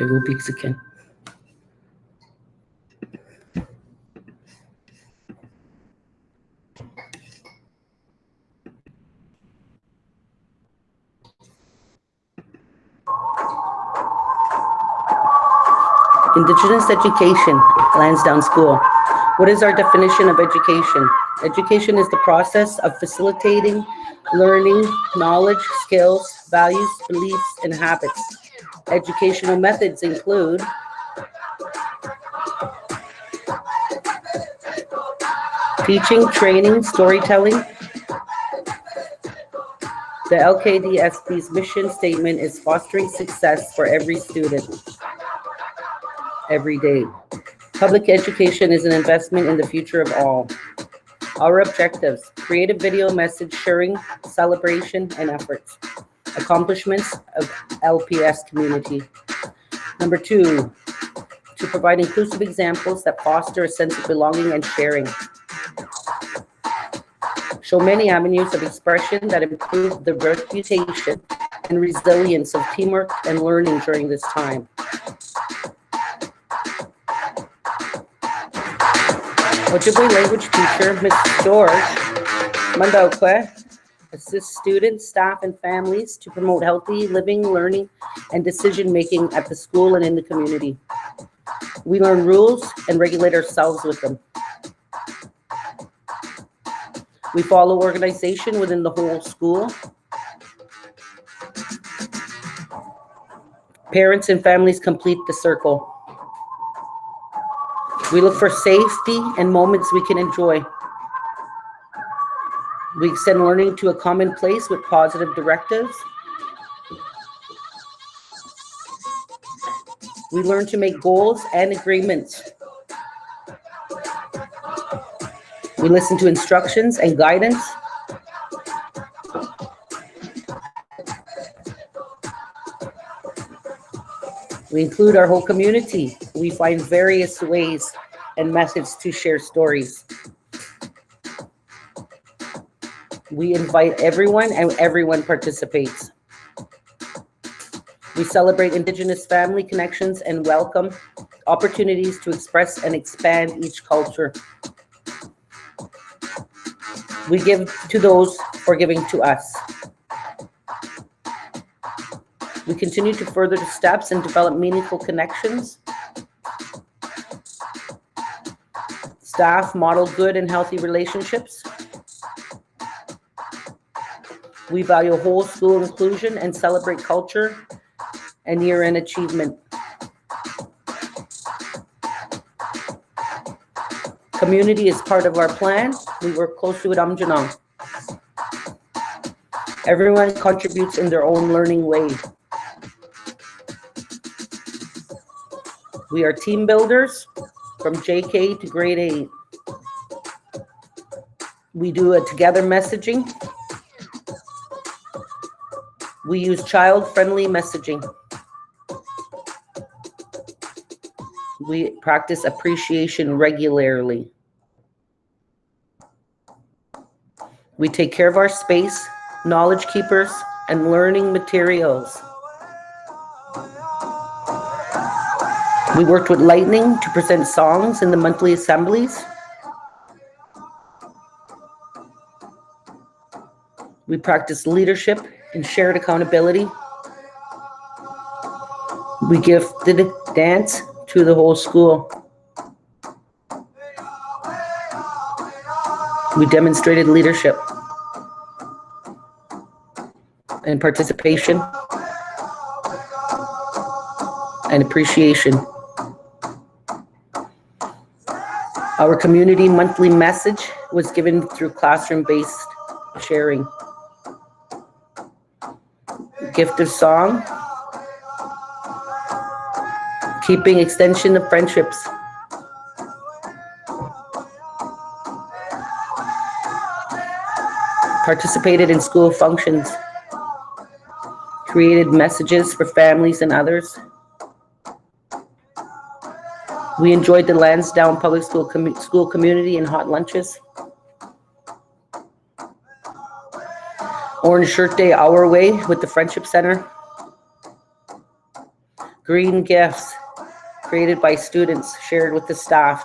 Okay, we'll be again. Indigenous education, Lansdowne School. What is our definition of education? Education is the process of facilitating learning, knowledge, skills, values, beliefs, and habits. Educational methods include teaching, training, storytelling. The LKDSP's mission statement is fostering success for every student, every day. Public education is an investment in the future of all. Our objectives: creative video message sharing, celebration, and efforts. Accomplishments of LPS community. Number 2, to provide inclusive examples that foster a sense of belonging and sharing. Show many avenues of expression that improve the reputation and resilience of teamwork and learning during this time. Ojibwe language teacher, Ms. George Maandaawkwe, assists students, staff, and families to promote healthy living, learning, and decision-making at the school and in the community. We learn rules and regulate ourselves with them. We follow organization within the whole school. Parents and families complete the circle. We look for safety and moments we can enjoy. We extend learning to a common place with positive directives. We learn to make goals and agreements. We listen to instructions and guidance. We include our whole community. We find various ways and methods to share stories. We invite everyone and everyone participates. We celebrate Indigenous family connections and welcome opportunities to express and expand each culture. We give to those for giving to us. We continue to further the steps and develop meaningful connections. Staff model good and healthy relationships. We value whole school inclusion and celebrate culture and year-end achievement. Community is part of our plan. We work closely with Amjanong. Everyone contributes in their own learning way. We are team builders from JK to grade 8. We do a together messaging. We use child-friendly messaging. We practice appreciation regularly. We take care of our space, knowledge keepers, and learning materials. We worked with Lightning to present songs in the monthly assemblies. We practice leadership and shared accountability. We gifted dance to the whole school. We demonstrated leadership and participation and appreciation. Our community monthly message was given through classroom-based sharing. Gift of song, keeping extension of friendships. Participated in school functions. Created messages for families and others. We enjoyed the Lansdowne Public School community and hot lunches. Orange Shirt Day our way with the Friendship Center. Green gifts created by students, shared with the staff,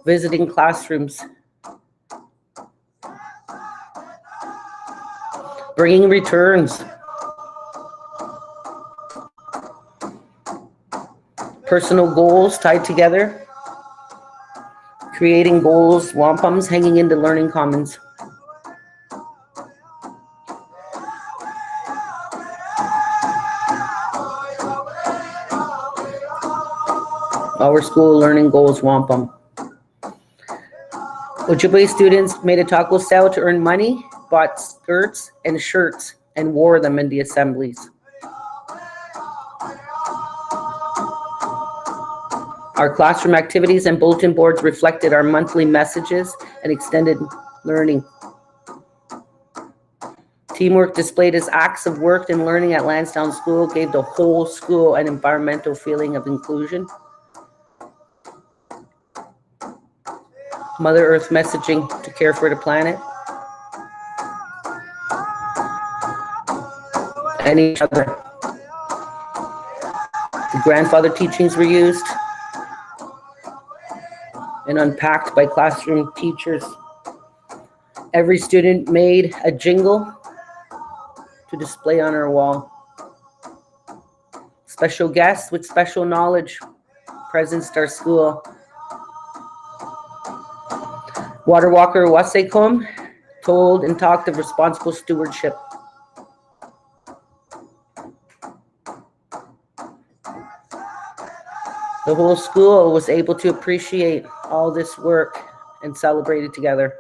visiting classrooms. Bringing returns. Personal goals tied together. Creating goals, wampums hanging into learning commons. Our school learning goals wampum. Ojibwe students made a taco sale to earn money, bought skirts and shirts, and wore them in the assemblies. Our classroom activities and bulletin boards reflected our monthly messages and extended learning. Teamwork displayed as acts of work and learning at Lansdowne School gave the whole school an environmental feeling of inclusion. Mother Earth messaging to care for the planet and each other. The grandfather teachings were used and unpacked by classroom teachers. Every student made a jingle to display on our wall. Special guests with special knowledge presenced our school. Water Walker Wasekom told and talked of responsible stewardship. The whole school was able to appreciate all this work and celebrate it together.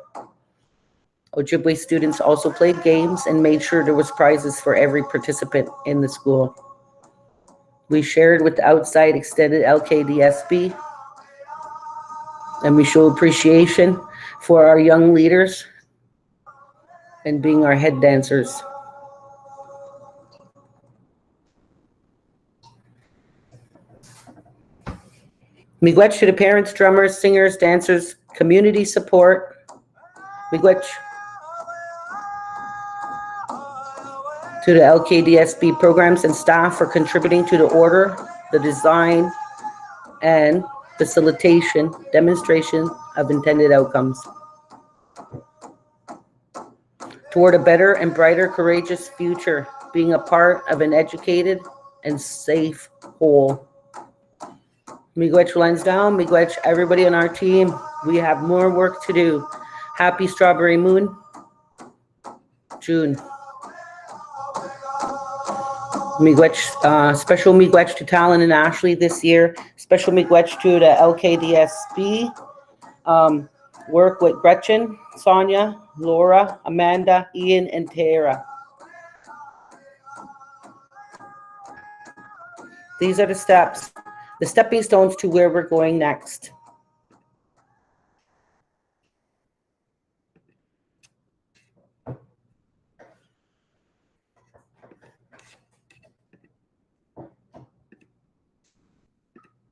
Ojibwe students also played games and made sure there was prizes for every participant in the school. We shared with the outside extended LKDSB, and we show appreciation for our young leaders and being our head dancers. Miigwech to the parents, drummers, singers, dancers, community support. Miigwech to the LKDSB programs and staff for contributing to the order, the design, and facilitation, demonstration of intended outcomes. Toward a better and brighter, courageous future, being a part of an educated and safe whole. Miigwech Lansdowne, Miigwech everybody on our team. We have more work to do. Happy Strawberry Moon, June. Miigwech, special miigwech to Talon and Ashley this year. Special miigwech to the LKDSB. Work with Gretchen, Sonia, Laura, Amanda, Ian, and Tara. These are the steps, the stepping stones to where we're going next.